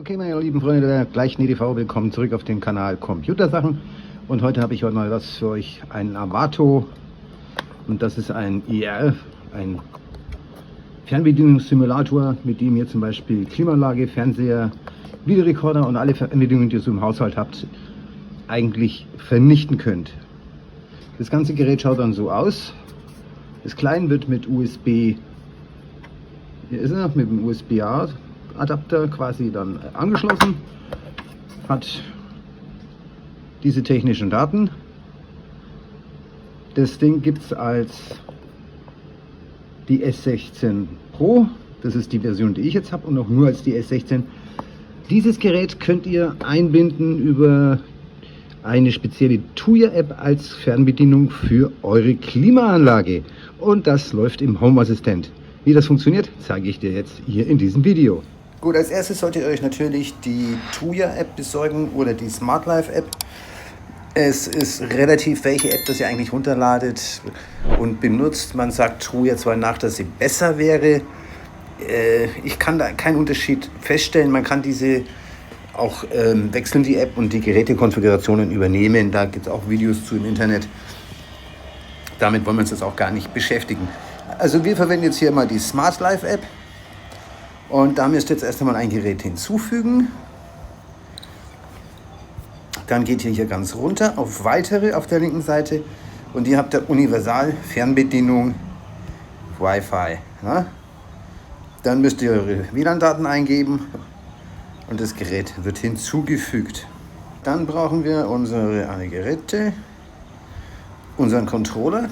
Okay, meine lieben Freunde der gleichen EDV, willkommen zurück auf dem Kanal Computersachen. Und heute habe ich mal was für euch, ein Avato. Und das ist ein IR, ein Fernbedienungssimulator, mit dem ihr zum Beispiel Klimaanlage, Fernseher, Videorekorder und alle Fernbedienungen, die ihr so im Haushalt habt, eigentlich vernichten könnt. Das ganze Gerät schaut dann so aus. Das Kleine wird mit USB, hier ist er, mit dem USB-A Adapter quasi dann angeschlossen, hat diese technischen Daten. Das Ding gibt es als die S16 Pro, das ist die Version, die ich jetzt habe, und auch nur als die S16. Dieses Gerät könnt ihr einbinden über eine spezielle Tuya-App als Fernbedienung für eure Klimaanlage, und das läuft im Home Assistent. Wie das funktioniert, zeige ich dir jetzt hier in diesem Video. Gut, als erstes solltet ihr euch natürlich die Tuya-App besorgen oder die Smart Life-App. Es ist relativ, welche App das ihr eigentlich runterladet und benutzt. Man sagt Tuya zwar nach, dass sie besser wäre. Ich kann da keinen Unterschied feststellen. Man kann diese auch wechseln, die App, und die Gerätekonfigurationen übernehmen. Da gibt es auch Videos zu im Internet. Damit wollen wir uns jetzt auch gar nicht beschäftigen. Also wir verwenden jetzt hier mal die Smart Life App. Und da müsst ihr jetzt erst einmal ein Gerät hinzufügen. Dann geht ihr hier ganz runter auf Weitere auf der linken Seite. Und ihr habt da Universal Fernbedienung Wi-Fi. Ja? Dann müsst ihr eure WLAN-Daten eingeben und das Gerät wird hinzugefügt. Dann brauchen wir unsere Geräte, unseren Controller.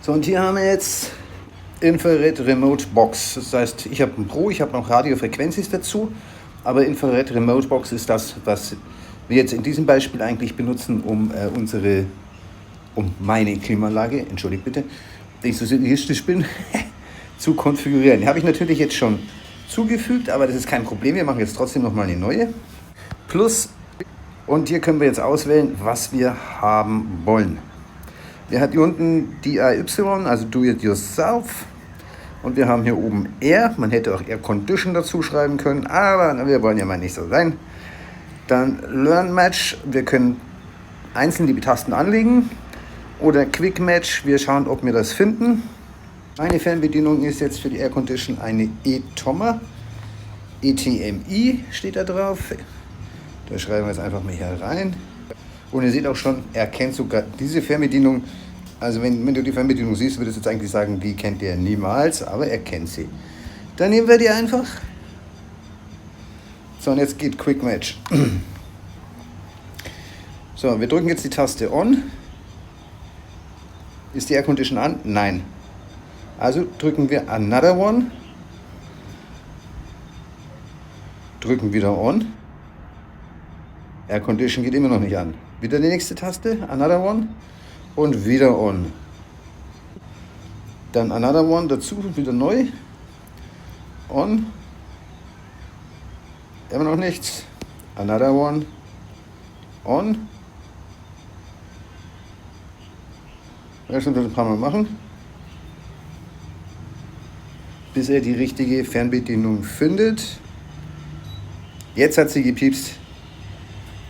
So, und hier haben wir jetzt Infrared Remote Box. Das heißt, ich habe einen Pro, ich habe noch Radiofrequenzis dazu, aber Infrared Remote Box ist das, was wir jetzt in diesem Beispiel eigentlich benutzen, um meine Klimaanlage, entschuldigt bitte, wenn ich so egoistisch bin, zu konfigurieren. Die habe ich natürlich jetzt schon zugefügt, aber das ist kein Problem. Wir machen jetzt trotzdem nochmal eine neue. Plus, und hier können wir jetzt auswählen, was wir haben wollen. Wir haben hier unten DIY, also Do It Yourself. Und wir haben hier oben Air. Man hätte auch Air Condition dazu schreiben können, aber wir wollen ja mal nicht so sein. Dann Learn Match. Wir können einzeln die Tasten anlegen. Oder Quick Match. Wir schauen, ob wir das finden. Meine Fernbedienung ist jetzt für die Air Condition eine E-Tommer. ETMI steht da drauf. Da schreiben wir jetzt einfach mal hier rein. Und ihr seht auch schon, er kennt sogar diese Fernbedienung. Also wenn du die Fernbedienung siehst, würdest du jetzt eigentlich sagen, die kennt er niemals, aber er kennt sie. Dann nehmen wir die einfach. So, und jetzt geht Quick Match. So, wir drücken jetzt die Taste On. Ist die Air Condition an? Nein. Also drücken wir Another One. Drücken wieder On. Air Condition geht immer noch nicht an. Wieder die nächste Taste, Another One, und wieder On. Dann Another One dazu, wieder neu. On. Immer noch nichts. Another One. On. Das müssen wir ein paar Mal machen, bis er die richtige Fernbedienung findet. Jetzt hat sie gepiepst.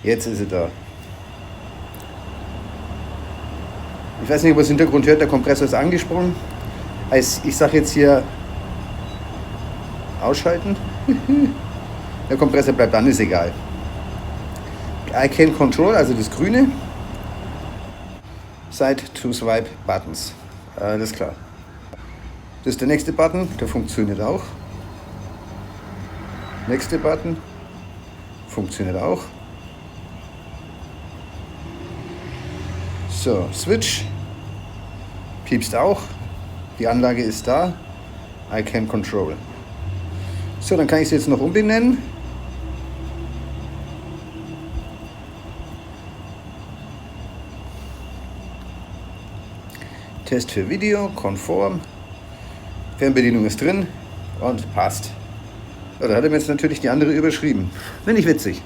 Jetzt ist sie da. Ich weiß nicht, ob ihr das Hintergrund hört, der Kompressor ist angesprungen. Ich sage jetzt hier ausschalten. Der Kompressor bleibt an, ist egal. I can control, also das grüne. Side to Swipe Buttons. Alles klar. Das ist der nächste Button, der funktioniert auch. Nächste Button funktioniert auch. So, Switch, piepst auch, die Anlage ist da, I can control. So, dann kann ich sie jetzt noch umbenennen. Test für Video, konform, Fernbedienung ist drin und passt. So, da hat er mir jetzt natürlich die andere überschrieben. Finde ich witzig.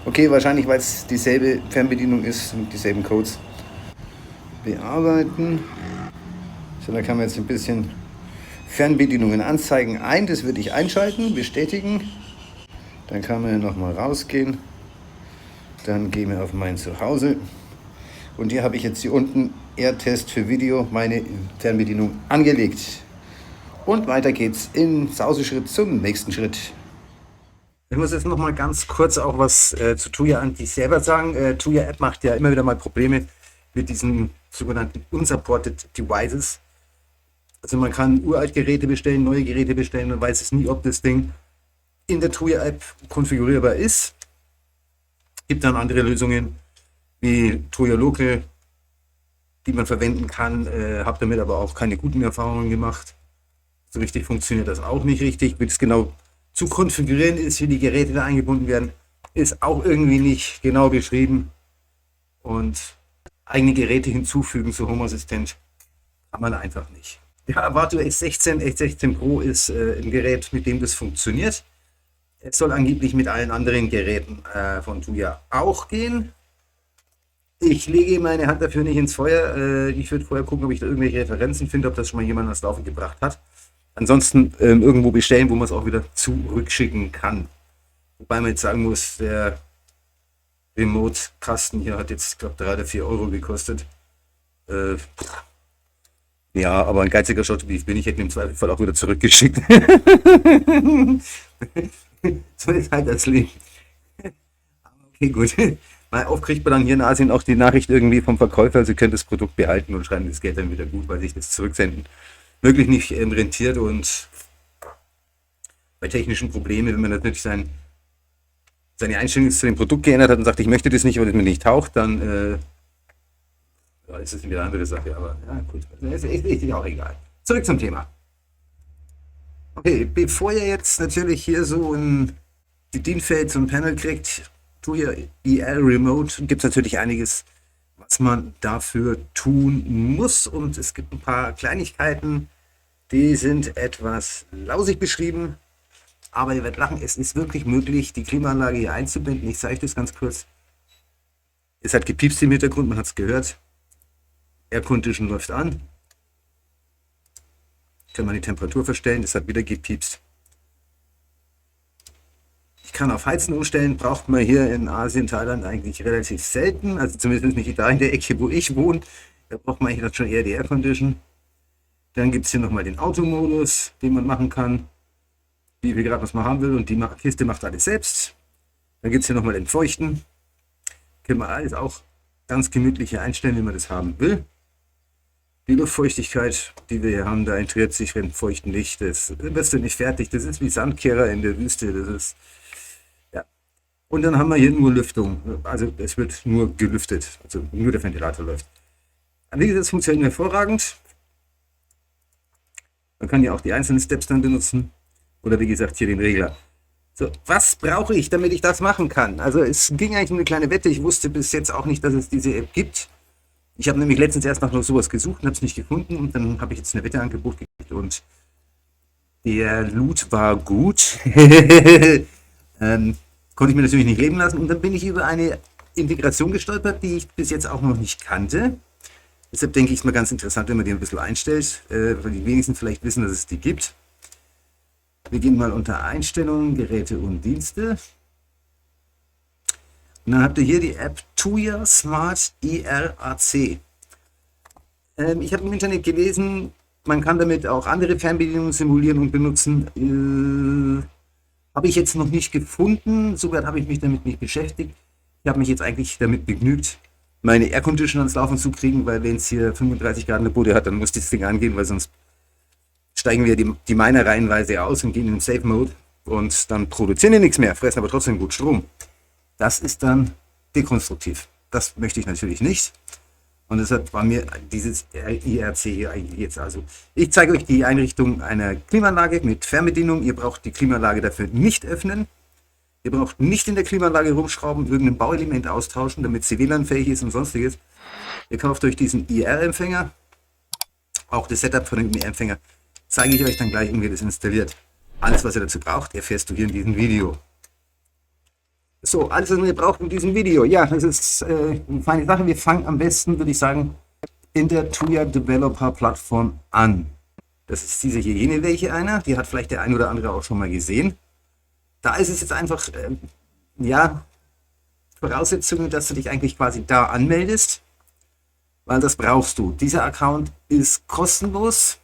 Okay, wahrscheinlich, weil es dieselbe Fernbedienung ist mit dieselben Codes. Bearbeiten. So, da kann man jetzt ein bisschen Fernbedienungen anzeigen ein. Das würde ich einschalten, bestätigen. Dann kann man nochmal rausgehen. Dann gehen wir auf mein Zuhause. Und hier habe ich jetzt hier unten AirTest für Video meine Fernbedienung angelegt. Und weiter geht's in Sauseschritt zum nächsten Schritt. Ich muss jetzt noch mal ganz kurz auch was zu Tuya Anti selber sagen. Tuya App macht ja immer wieder mal Probleme mit diesen sogenannten unsupported Devices. Also man kann uralt Geräte bestellen, neue Geräte bestellen, man weiß es nie, ob das Ding in der Tuya App konfigurierbar ist. Gibt dann andere Lösungen wie Tuya Local, die man verwenden kann. Habe damit aber auch keine guten Erfahrungen gemacht. So richtig funktioniert das auch nicht richtig. Wie das genau zu konfigurieren ist, wie die Geräte da eingebunden werden, ist auch irgendwie nicht genau beschrieben. Und eigene Geräte hinzufügen zu Home Assistant kann man einfach nicht. Der Avato S16 Pro ist ein Gerät, mit dem das funktioniert. Es soll angeblich mit allen anderen Geräten von Tuya auch gehen. Ich lege meine Hand dafür nicht ins Feuer. Ich würde vorher gucken, ob ich da irgendwelche Referenzen finde, ob das schon mal jemand ans Laufen gebracht hat. Ansonsten irgendwo bestellen, wo man es auch wieder zurückschicken kann. Wobei man jetzt sagen muss, der Remote-Kasten hier hat jetzt, ich glaube, 3 oder 4 Euro gekostet. Ja, aber ein geiziger Schott, wie ich bin, ich hätte ihn im Zweifelsfall auch wieder zurückgeschickt. So ist halt das Leben. Okay, gut. Mal oft kriegt man dann hier in Asien auch die Nachricht irgendwie vom Verkäufer, sie können das Produkt behalten und schreiben das Geld dann wieder gut, weil sich das Zurücksenden wirklich nicht rentiert. Und bei technischen Problemen, wenn man natürlich seine Einstellung zu dem Produkt geändert hat und sagt, ich möchte das nicht, weil es mir nicht taucht, dann ja, ist das wieder eine andere Sache. Aber ja, gut, das ist auch egal. Zurück zum Thema. Okay, bevor ihr jetzt natürlich hier so ein Bedienfeld, so ein Panel kriegt, Tuya IR Remote, gibt es natürlich einiges, was man dafür tun muss. Und es gibt ein paar Kleinigkeiten, die sind etwas lausig beschrieben. Aber ihr werdet lachen, es ist wirklich möglich, die Klimaanlage hier einzubinden. Ich zeige euch das ganz kurz. Es hat gepiepst im Hintergrund, man hat es gehört. Air Condition läuft an. Kann man die Temperatur verstellen, es hat wieder gepiepst. Ich kann auf Heizen umstellen, braucht man hier in Asien, Thailand eigentlich relativ selten. Also zumindest nicht da in der Ecke, wo ich wohne. Da braucht man eigentlich schon eher die Air Condition. Dann gibt es hier nochmal den Automodus, den man machen kann, wie wir gerade was man haben will. Und die Kiste macht alles selbst. Dann gibt es hier nochmal den Feuchten. Können wir alles auch ganz gemütlich hier einstellen, wie man das haben will. Die Luftfeuchtigkeit, die wir hier haben, da interessiert sich, wenn feuchten nicht. Das wirst du nicht fertig. Das ist wie Sandkehrer in der Wüste. Das ist, ja. Und dann haben wir hier nur Lüftung. Also es wird nur gelüftet. Also nur der Ventilator läuft. Wie gesagt, das funktioniert hervorragend. Man kann ja auch die einzelnen Steps dann benutzen. Oder wie gesagt, hier den Regler. So, was brauche ich, damit ich das machen kann? Also es ging eigentlich um eine kleine Wette. Ich wusste bis jetzt auch nicht, dass es diese App gibt. Ich habe nämlich letztens erst nach sowas gesucht und habe es nicht gefunden. Und dann habe ich jetzt eine Wette Angebot gekriegt und der Loot war gut. Konnte ich mir natürlich nicht leben lassen. Und dann bin ich über eine Integration gestolpert, die ich bis jetzt auch noch nicht kannte. Deshalb denke ich, es mal ganz interessant, wenn man die ein bisschen einstellt, weil die wenigsten vielleicht wissen, dass es die gibt. Wir gehen mal unter Einstellungen, Geräte und Dienste. Und dann habt ihr hier die App Tuya Smart IRAC. Ich habe im Internet gelesen, man kann damit auch andere Fernbedienungen simulieren und benutzen. Habe ich jetzt noch nicht gefunden, soweit habe ich mich damit nicht beschäftigt. Ich habe mich jetzt eigentlich damit begnügt, meine Air Conditioner ans Laufen zu kriegen, weil wenn es hier 35 Grad in der Bude hat, dann muss das Ding angehen, weil sonst steigen wir die Miner reihenweise aus und gehen in den Safe Mode und dann produzieren die nichts mehr, fressen aber trotzdem gut Strom. Das ist dann dekonstruktiv. Das möchte ich natürlich nicht. Und deshalb war mir dieses IRC hier eigentlich jetzt. Also ich zeige euch die Einrichtung einer Klimaanlage mit Fernbedienung. Ihr braucht die Klimaanlage dafür nicht öffnen. Ihr braucht nicht in der Klimaanlage rumschrauben, irgendein Bauelement austauschen, damit sie WLAN-fähig ist und sonstiges. Ihr kauft euch diesen IR-Empfänger. Auch das Setup von dem IR-Empfänger zeige ich euch dann gleich, wie ihr das installiert. Alles, was ihr dazu braucht, erfährst du hier in diesem Video. So, alles, was ihr braucht in diesem Video. Ja, das ist eine feine Sache. Wir fangen am besten, würde ich sagen, in der Tuya Developer Plattform an. Das ist diese hier, jene welche einer. Die hat vielleicht der ein oder andere auch schon mal gesehen. Da ist es jetzt einfach, ja, Voraussetzung, dass du dich eigentlich quasi da anmeldest, weil das brauchst du. Dieser Account ist kostenlos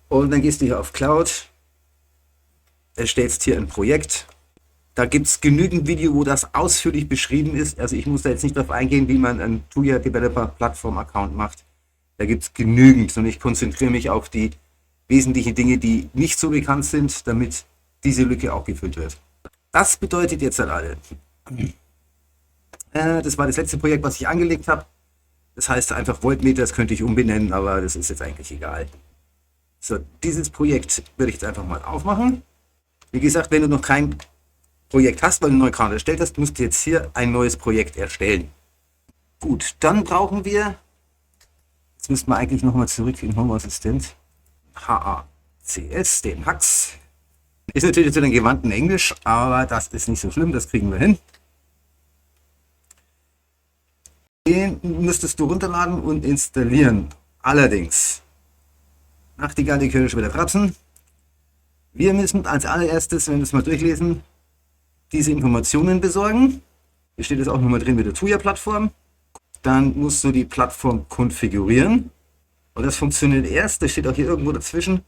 und dann gehst du hier auf Cloud, erstellst hier ein Projekt. Da gibt es genügend Video, wo das ausführlich beschrieben ist. Also ich muss da jetzt nicht darauf eingehen, wie man einen Tuya Developer Plattform Account macht. Da gibt es genügend und ich konzentriere mich auf die wesentlichen Dinge, die nicht so bekannt sind, damit diese Lücke auch gefüllt wird. Das bedeutet jetzt halt alle. Das war das letzte Projekt, was ich angelegt habe. Das heißt einfach Voltmeter, das könnte ich umbenennen, aber das ist jetzt eigentlich egal. So, dieses Projekt würde ich jetzt einfach mal aufmachen. Wie gesagt, wenn du noch kein Projekt hast, weil du einen neuen Account erstellt hast, musst du jetzt hier ein neues Projekt erstellen. Gut, dann brauchen wir, jetzt müssten wir eigentlich nochmal zurück in Home Assistant, HACS, den HACS. Ist natürlich zu den gewandten Englisch, aber das ist nicht so schlimm, das kriegen wir hin. Den müsstest du runterladen und installieren. Allerdings, Nachtigall, die Kirche wieder Fratzen. Wir müssen als allererstes, wenn wir es mal durchlesen, diese Informationen besorgen. Hier steht es auch nochmal drin mit der Tuya-Plattform. Dann musst du die Plattform konfigurieren. Und das funktioniert erst, das steht auch hier irgendwo dazwischen,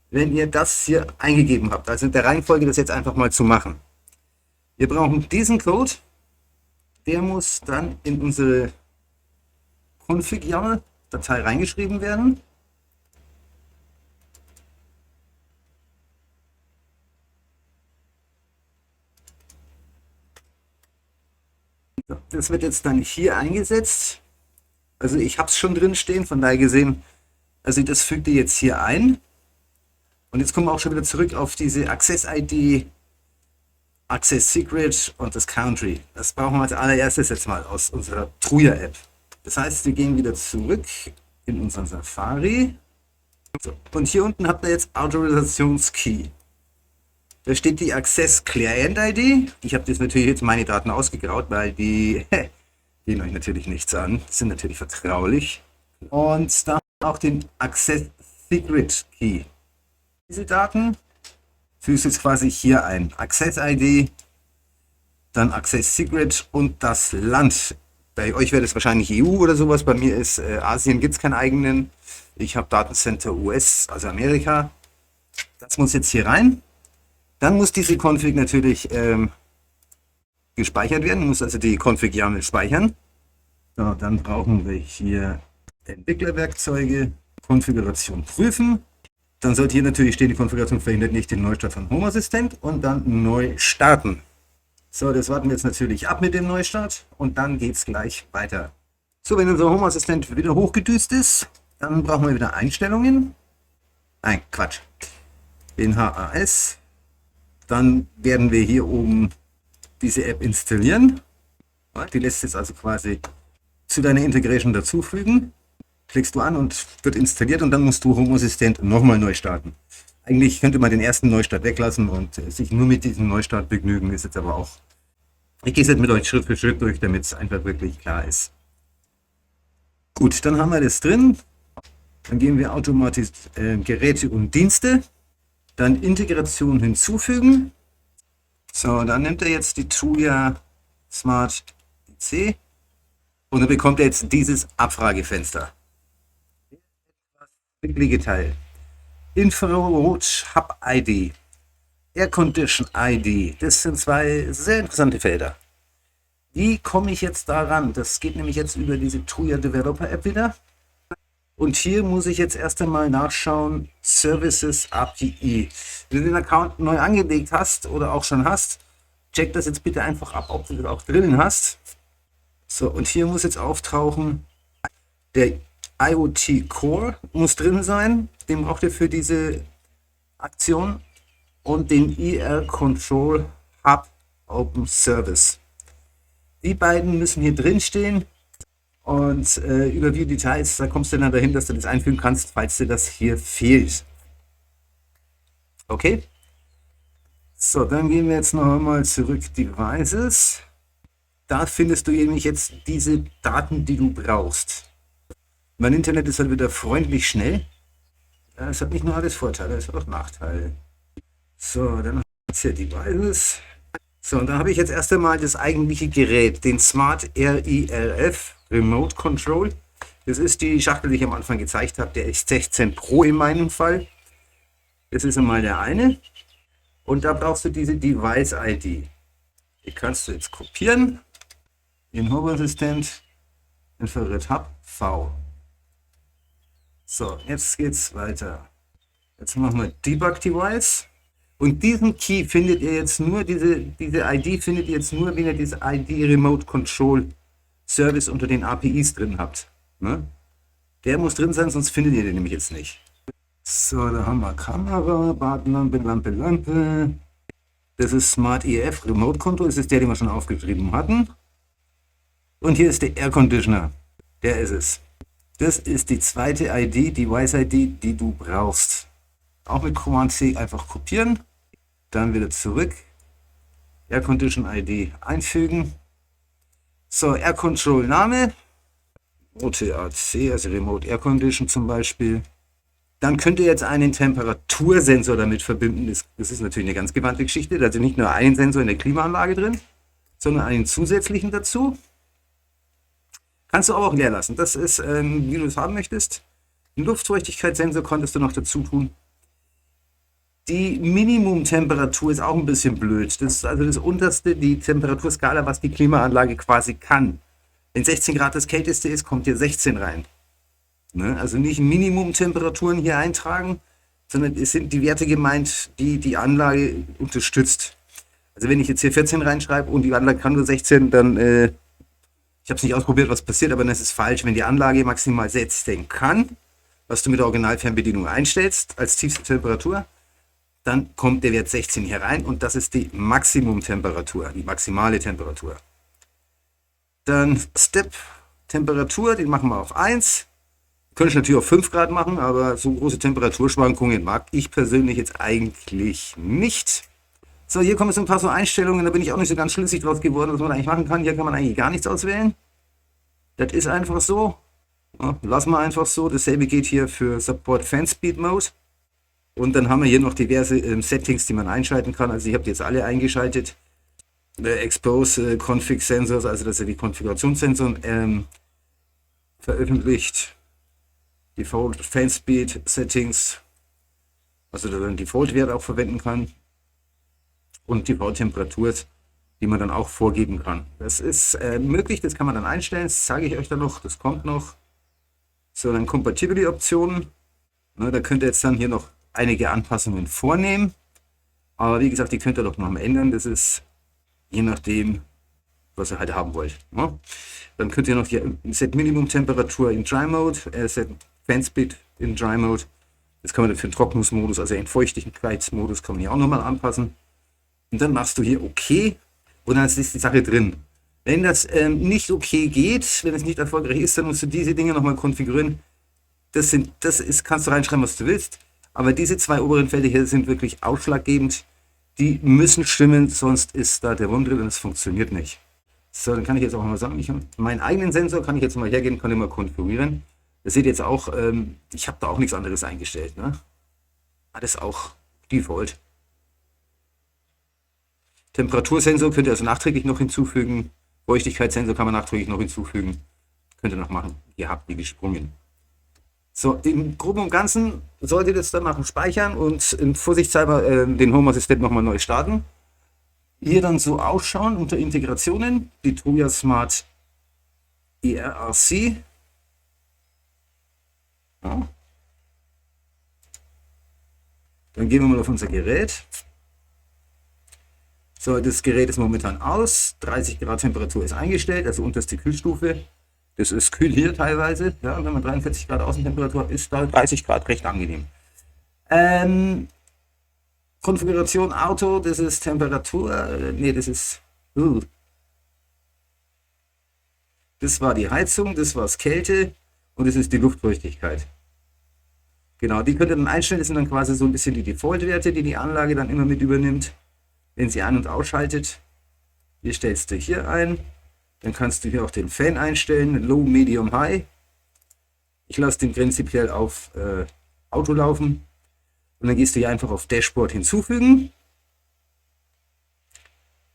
wenn ihr das hier eingegeben habt. Also in der Reihenfolge das jetzt einfach mal zu machen. Wir brauchen diesen Code. Der muss dann in unsere Config-YAML-Datei reingeschrieben werden. Das wird jetzt dann hier eingesetzt. Also ich habe es schon drin stehen, von daher gesehen, also das fügt ihr jetzt hier ein. Und jetzt kommen wir auch schon wieder zurück auf diese Access-ID, Access-Secret und das Country. Das brauchen wir als allererstes jetzt mal aus unserer Tuya-App. Das heißt, wir gehen wieder zurück in unseren Safari. So, und hier unten habt ihr jetzt Autorisations-Key. Da steht die Access Client ID. Ich habe jetzt natürlich jetzt meine Daten ausgegraut, weil die gehen euch natürlich nichts an. Die sind natürlich vertraulich. Und dann auch den Access Secret Key. Diese Daten fügst du jetzt quasi hier ein. Access ID, dann Access Secret und das Land. Bei euch wäre das wahrscheinlich EU oder sowas. Bei mir ist Asien, gibt es keinen eigenen. Ich habe Datencenter US, also Amerika. Das muss jetzt hier rein. Dann muss diese Config natürlich gespeichert werden. Muss also die Config-YAML speichern. So, dann brauchen wir hier Entwicklerwerkzeuge, Konfiguration prüfen. Dann sollte hier natürlich stehen, die Konfiguration verhindert nicht den Neustart von Home Assistant und dann neu starten. So, das warten wir jetzt natürlich ab mit dem Neustart und dann geht es gleich weiter. So, wenn unser Home Assistant wieder hochgedüst ist, dann brauchen wir wieder Einstellungen. Nein, Quatsch. Den HAS. Dann werden wir hier oben diese App installieren. Die lässt jetzt also quasi zu deiner Integration dazufügen. Klickst du an und wird installiert und dann musst du Home Assistant nochmal neu starten. Eigentlich könnte man den ersten Neustart weglassen und sich nur mit diesem Neustart begnügen, ist jetzt aber auch. Ich gehe es jetzt mit euch Schritt für Schritt durch, damit es einfach wirklich klar ist. Gut, dann haben wir das drin. Dann gehen wir automatisch Geräte und Dienste. Dann Integration hinzufügen. So, dann nimmt er jetzt die Tuya Smart DC und dann bekommt er jetzt dieses Abfragefenster. Wicklige Teil. Infrarot Hub ID, Air Condition ID, das sind zwei sehr interessante Felder. Wie komme ich jetzt daran? Das geht nämlich jetzt über diese Tuya Developer App wieder. Und hier muss ich jetzt erst einmal nachschauen, Services API. Wenn du den Account neu angelegt hast oder auch schon hast, check das jetzt bitte einfach ab, ob du das auch drinnen hast. So, und hier muss jetzt auftauchen, der IoT Core muss drin sein, den braucht ihr für diese Aktion, und den ER Control Hub Open Service. Die beiden müssen hier drin stehen. Und über die Details, da kommst du dann dahin, dass du das einfügen kannst, falls dir das hier fehlt. Okay? So, dann gehen wir jetzt noch einmal zurück Devices. Da findest du nämlich jetzt diese Daten, die du brauchst. Mein Internet ist halt wieder freundlich schnell. Es hat nicht nur alles Vorteile, es hat auch Nachteile. So, dann haben wir jetzt hier Devices. So, und dann habe ich jetzt erst einmal das eigentliche Gerät, den Smart RIRF Remote Control. Das ist die Schachtel, die ich am Anfang gezeigt habe, der X16 Pro in meinem Fall. Das ist einmal der eine. Und da brauchst du diese Device-ID. Die kannst du jetzt kopieren. Den Home Assistant, Infrared Hub V. So, jetzt geht's weiter. Jetzt machen wir Debug Device. Und diesen Key findet ihr jetzt nur, diese ID findet ihr jetzt nur, wenn ihr diese ID Remote Control Service unter den APIs drin habt. Ne? Der muss drin sein, sonst findet ihr den nämlich jetzt nicht. So, da haben wir Kamera, Badlampe, Lampe, Lampe. Das ist Smart EF Remote Control. Das ist der, den wir schon aufgeschrieben hatten. Und hier ist der Air Conditioner. Der ist es. Das ist die zweite ID, Device ID, die du brauchst. Auch mit Command C einfach kopieren. Dann wieder zurück. Air Condition ID einfügen. So, Air Control Name. OTAC, also Remote Air Condition zum Beispiel. Dann könnt ihr jetzt einen Temperatursensor damit verbinden. Das ist natürlich eine ganz gewandte Geschichte. Da ist nicht nur ein Sensor in der Klimaanlage drin, sondern einen zusätzlichen dazu. Kannst du aber auch leer lassen. Das ist, wie du es haben möchtest. Einen Luftfeuchtigkeitssensor konntest du noch dazu tun. Die Minimumtemperatur ist auch ein bisschen blöd. Das ist also das unterste, die Temperaturskala, was die Klimaanlage quasi kann. Wenn 16 Grad das kälteste ist, kommt hier 16 rein. Ne? Also nicht Minimumtemperaturen hier eintragen, sondern es sind die Werte gemeint, die die Anlage unterstützt. Also wenn ich jetzt hier 14 reinschreibe und die Anlage kann nur 16, dann, ich habe es nicht ausprobiert, was passiert, aber das ist falsch. Wenn die Anlage maximal 16 kann, was du mit der Originalfernbedienung einstellst als tiefste Temperatur, dann kommt der Wert 16 hier rein und das ist die Maximumtemperatur, die maximale Temperatur. Dann Step Temperatur, den machen wir auf 1. Könnte ich natürlich auf 5 Grad machen, aber so große Temperaturschwankungen mag ich persönlich jetzt eigentlich nicht. So, hier kommen so ein paar so Einstellungen, da bin ich auch nicht so ganz schlüssig draus geworden, was man eigentlich machen kann. Hier kann man eigentlich gar nichts auswählen. Das ist einfach so. Ja, lassen wir einfach so. Dasselbe geht hier für Support Fan Speed Mode. Und dann haben wir hier noch diverse Settings, die man einschalten kann. Also ich habe die jetzt alle eingeschaltet. Expose Config Sensors, also dass er die Konfigurationssensoren veröffentlicht. Default Fan Speed Settings, also dass er einen Default-Wert auch verwenden kann. Und Default-Temperatur, die man dann auch vorgeben kann. Das ist möglich, das kann man dann einstellen. Das zeige ich euch dann noch, das kommt noch. So, dann Compatibility-Optionen. Da könnt ihr jetzt dann hier noch einige Anpassungen vornehmen. Aber wie gesagt, die könnt ihr doch noch mal ändern. Das ist je nachdem, was ihr halt haben wollt. Ja? Dann könnt ihr noch hier Set Minimum Temperatur in Dry Mode, Set Fan Speed in Dry Mode. Das kann man dann für den Trocknungsmodus, also den Feuchtigkeitsmodus, kann man hier auch nochmal anpassen. Und dann machst du hier OK und dann ist die Sache drin. Wenn das nicht OK geht, wenn es nicht erfolgreich ist, dann musst du diese Dinge nochmal konfigurieren. Kannst du reinschreiben, was du willst. Aber diese zwei oberen Felder hier sind wirklich ausschlaggebend. Die müssen stimmen, sonst ist da der Wurm drin und es funktioniert nicht. So, dann kann ich jetzt auch mal sagen, meinen eigenen Sensor kann ich jetzt mal hergehen, kann ich mal konfigurieren. Das seht ihr jetzt auch, ich habe da auch nichts anderes eingestellt. Ne? Alles auch Default. Temperatursensor könnt ihr also nachträglich noch hinzufügen. Feuchtigkeitssensor kann man nachträglich noch hinzufügen. Könnt ihr noch machen. Ihr habt die gesprungen. So, im Groben und Ganzen solltet ihr das dann machen, speichern und vorsichtshalber den Home Assistant nochmal neu starten. Hier dann so ausschauen unter Integrationen, die Tuya Smart ERRC. Ja. Dann gehen wir mal auf unser Gerät. So, das Gerät ist momentan aus, 30 Grad Temperatur ist eingestellt, also unterste Kühlstufe. Das ist kühl hier teilweise, ja, wenn man 43 Grad Außentemperatur hat, ist da 30 Grad recht angenehm. Konfiguration Auto, das ist Temperatur, das war die Heizung, das war das Kälte und das ist die Luftfeuchtigkeit. Genau, die könnt ihr dann einstellen, das sind dann quasi so ein bisschen die Default-Werte, die die Anlage dann immer mit übernimmt, wenn sie ein- und ausschaltet. Hier stellst du hier ein. Dann kannst du hier auch den Fan einstellen, Low, Medium, High. Ich lasse den prinzipiell auf Auto laufen. Und dann gehst du hier einfach auf Dashboard hinzufügen.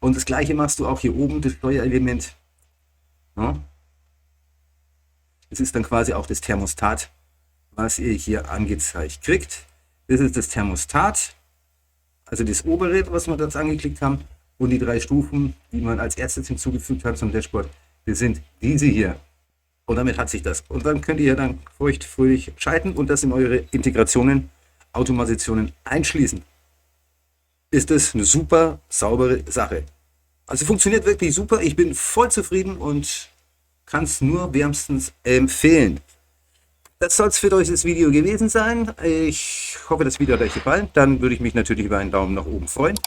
Und das gleiche machst du auch hier oben, das Steuerelement. Ja. Das ist dann quasi auch das Thermostat, was ihr hier angezeigt kriegt. Das ist das Thermostat, also das obere, was wir jetzt angeklickt haben. Und die 3 Stufen, die man als erstes hinzugefügt hat zum Dashboard, das sind diese hier. Und damit hat sich das. Und dann könnt ihr dann feuchtfröhlich schalten und das in eure Integrationen, Automatisationen einschließen. Ist das eine super saubere Sache. Also funktioniert wirklich super. Ich bin voll zufrieden und kann es nur wärmstens empfehlen. Das soll es für euch das Video gewesen sein. Ich hoffe, das Video hat euch gefallen. Dann würde ich mich natürlich über einen Daumen nach oben freuen.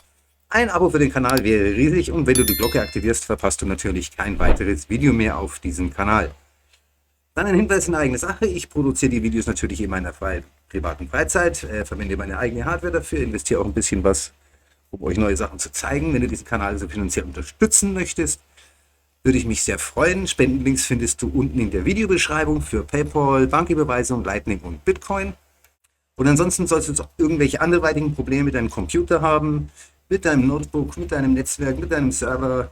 Ein Abo für den Kanal wäre riesig und wenn du die Glocke aktivierst, verpasst du natürlich kein weiteres Video mehr auf diesem Kanal. Dann ein Hinweis in eigener Sache. Ich produziere die Videos natürlich in meiner privaten Freizeit, verwende meine eigene Hardware dafür, investiere auch ein bisschen was, um euch neue Sachen zu zeigen. Wenn du diesen Kanal so finanziell unterstützen möchtest, würde ich mich sehr freuen. Spendenlinks findest du unten in der Videobeschreibung für PayPal, Banküberweisung, Lightning und Bitcoin. Und ansonsten sollst du jetzt auch irgendwelche anderweitigen Probleme mit deinem Computer haben, mit deinem Notebook, mit deinem Netzwerk, mit deinem Server,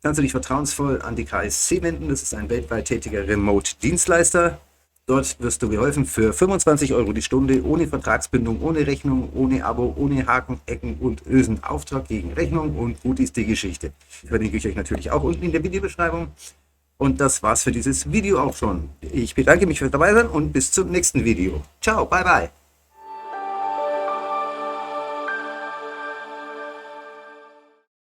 kannst du dich vertrauensvoll an die KSC wenden. Das ist ein weltweit tätiger Remote-Dienstleister. Dort wirst du geholfen für 25 € die Stunde, ohne Vertragsbindung, ohne Rechnung, ohne Abo, ohne Haken, Ecken und Ösen. Auftrag gegen Rechnung und gut ist die Geschichte. Verlinke ich euch natürlich auch unten in der Videobeschreibung. Und das war's für dieses Video auch schon. Ich bedanke mich fürs Dabeisein und bis zum nächsten Video. Ciao, bye bye.